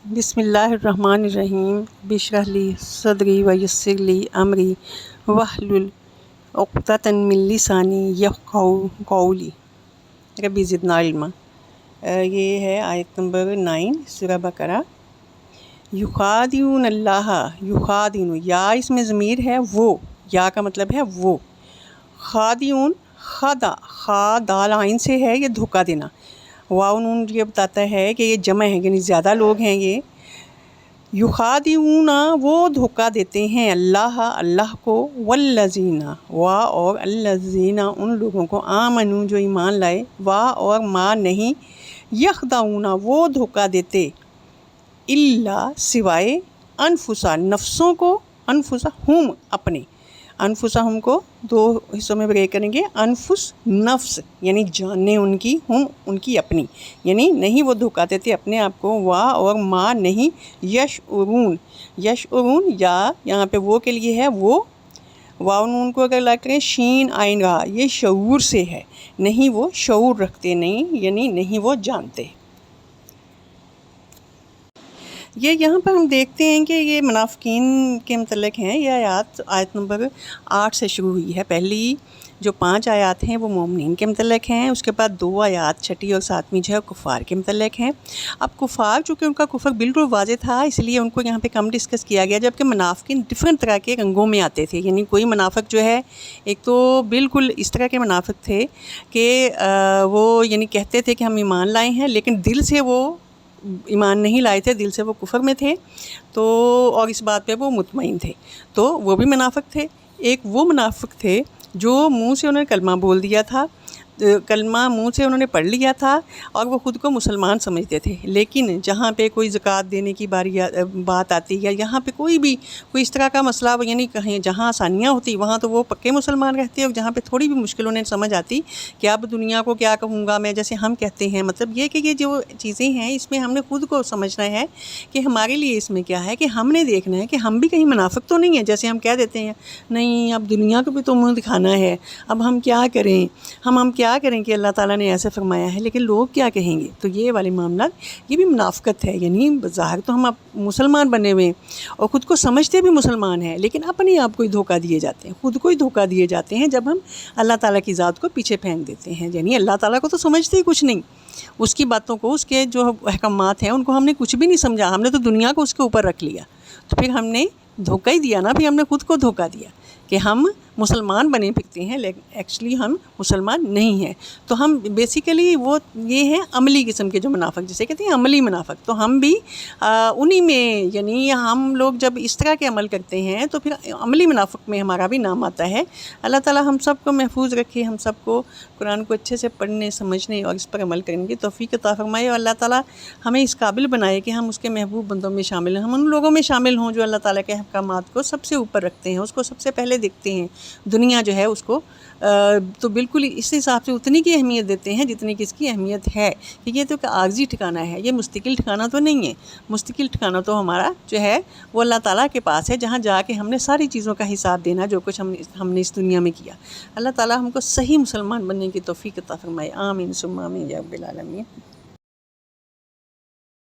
بسم اللہ الرحمن الرحیم بشرح لی صدری ویسر لی امری واحلل عقدۃ من لسانی یفقہوا قولی ربی زدنا علما۔ یہ ہے آیت نمبر 9 سورہ بقرہ۔ یخادعون اللہ، یخادعون، یا اس میں ضمیر ہے وہ، یا کا مطلب ہے وہ۔ خادعون، خدا، خا دال عین سے ہے یہ دھوکہ دینا۔ واو نون یہ بتاتا ہے کہ یہ جمع ہے، یعنی زیادہ لوگ ہیں یہ۔ یخادعون، وہ دھوکہ دیتے ہیں اللہ کو، والذین، اور الذین، ان لوگوں کو، آمنوا جو ایمان لائے، اور ما نہیں، یخدعون، وہ دھوکہ دیتے، الا سوائے، انفسا نفسوں کو، انفسہم اپنے، انفسہم کو دو حصوں میں بریک کریں گے، انفس نفس یعنی جانیں ان کی، ہم ان کی اپنی، یعنی نہیں وہ دھوکہ دیتے اپنے آپ کو، اور ما نہیں، یشعرون، یشعرون یا یہاں پہ وہ کے لیے ہے وہ، واو نون کو اگر لا کریں شین آئین رہا، یہ شعور سے ہے، نہیں وہ شعور رکھتے، نہیں یعنی نہیں وہ جانتے۔ یہاں پر ہم دیکھتے ہیں کہ یہ منافقین کے متعلق ہیں۔ یہ آیت نمبر 8 سے شروع ہوئی ہے۔ پہلی جو 5 آیات ہیں وہ مومنین کے متعلق ہیں، اس کے بعد 2 آیات 6 اور 7 جو ہے کفار کے متعلق ہیں۔ اب کفار چونکہ ان کا کفر بالکل واضح تھا، اس لیے ان کو یہاں پہ کم ڈسکس کیا گیا، جبکہ منافقین ڈفرینٹ طرح کے رنگوں میں آتے تھے۔ یعنی کوئی منافق جو ہے، ایک تو بالکل اس طرح کے منافق تھے کہ وہ یعنی کہتے تھے کہ ہم ایمان لائے ہیں، لیکن دل سے وہ ایمان نہیں لائے تھے، دل سے وہ کفر میں تھے، تو اور اس بات پہ وہ مطمئن تھے، تو وہ بھی منافق تھے۔ ایک وہ منافق تھے جو منہ سے انہوں نے کلمہ بول دیا تھا، کلمہ منہ سے انہوں نے پڑھ لیا تھا اور وہ خود کو مسلمان سمجھتے تھے، لیکن جہاں پہ کوئی زکوٰۃ دینے کی بات آتی ہے، یہاں پہ کوئی اس طرح کا مسئلہ، یعنی کہیں جہاں آسانیاں ہوتی وہاں تو وہ پکے مسلمان رہتے، اور جہاں پہ تھوڑی بھی مشکل انہیں سمجھ آتی کہ اب دنیا کو کیا کہوں گا میں، جیسے ہم کہتے ہیں، مطلب یہ کہ یہ جو چیزیں ہیں اس میں ہم نے خود کو سمجھنا ہے کہ ہمارے لیے اس میں کیا ہے، کہ ہم نے دیکھنا ہے کہ ہم بھی کہیں منافق تو نہیں ہیں، جیسے ہم کہہ دیتے ہیں نہیں اب دنیا کو بھی تو منہ دکھانا ہے، اب ہم کیا کریں، ہم کیا کریں کہ اللہ تعالیٰ نے ایسے فرمایا ہے لیکن لوگ کیا کہیں گے۔ تو یہ والے معاملات یہ بھی منافقت ہے، یعنی بظاہر تو ہم اب مسلمان بنے ہوئے اور خود کو سمجھتے بھی مسلمان ہیں، لیکن اپنے آپ کو ہی دھوکہ دیے جاتے ہیں، خود کو ہی دھوکہ دیے جاتے ہیں جب ہم اللہ تعالیٰ کی ذات کو پیچھے پھینک دیتے ہیں۔ یعنی اللہ تعالیٰ کو تو سمجھتے ہی کچھ نہیں، اس کی باتوں کو، اس کے جو احکامات ہیں ان کو ہم نے کچھ بھی نہیں سمجھا، ہم نے تو دنیا کو اس کے اوپر رکھ لیا، تو پھر ہم نے دھوکہ ہی دیا نا، پھر ہم نے خود کو دھوکہ دیا کہ ہم مسلمان بنے پھرتے ہیں، لیکن ایکچولی ہم مسلمان نہیں ہیں۔ تو ہم بیسیکلی وہ یہ ہیں عملی قسم کے جو منافق، جسے کہتے ہیں عملی منافق، تو ہم بھی انہی میں، یعنی ہم لوگ جب اس طرح کے عمل کرتے ہیں تو پھر عملی منافق میں ہمارا بھی نام آتا ہے۔ اللہ تعالیٰ ہم سب کو محفوظ رکھے، ہم سب کو قرآن کو اچھے سے پڑھنے، سمجھنے اور اس پر عمل کرنے کی توفیق عطا فرمائے، اور اللہ تعالیٰ ہمیں اس قابل بنائے کہ ہم اس کے محبوب بندوں میں شامل ہیں، ہم ان لوگوں میں شامل ہوں جو اللہ تعالیٰ کے احکامات کو سب سے اوپر رکھتے ہیں، اس کو سب سے پہلے دیکھتے ہیں، دنیا جو ہے اس کو تو بالکل اس حساب سے اتنی کی اہمیت دیتے ہیں جتنی کہ اس کی اہمیت ہے، کہ یہ تو کہ عارضی ٹھکانہ ہے، یہ مستقل ٹھکانہ تو نہیں ہے۔ مستقل ٹھکانہ تو ہمارا جو ہے وہ اللہ تعالیٰ کے پاس ہے، جہاں جا کے ہم نے ساری چیزوں کا حساب دینا، جو کچھ ہم نے اس دنیا میں کیا۔ اللہ تعالیٰ ہم کو صحیح مسلمان بننے کی توفیق عطا فرمائے، آمین ثم آمین یا رب العالمین۔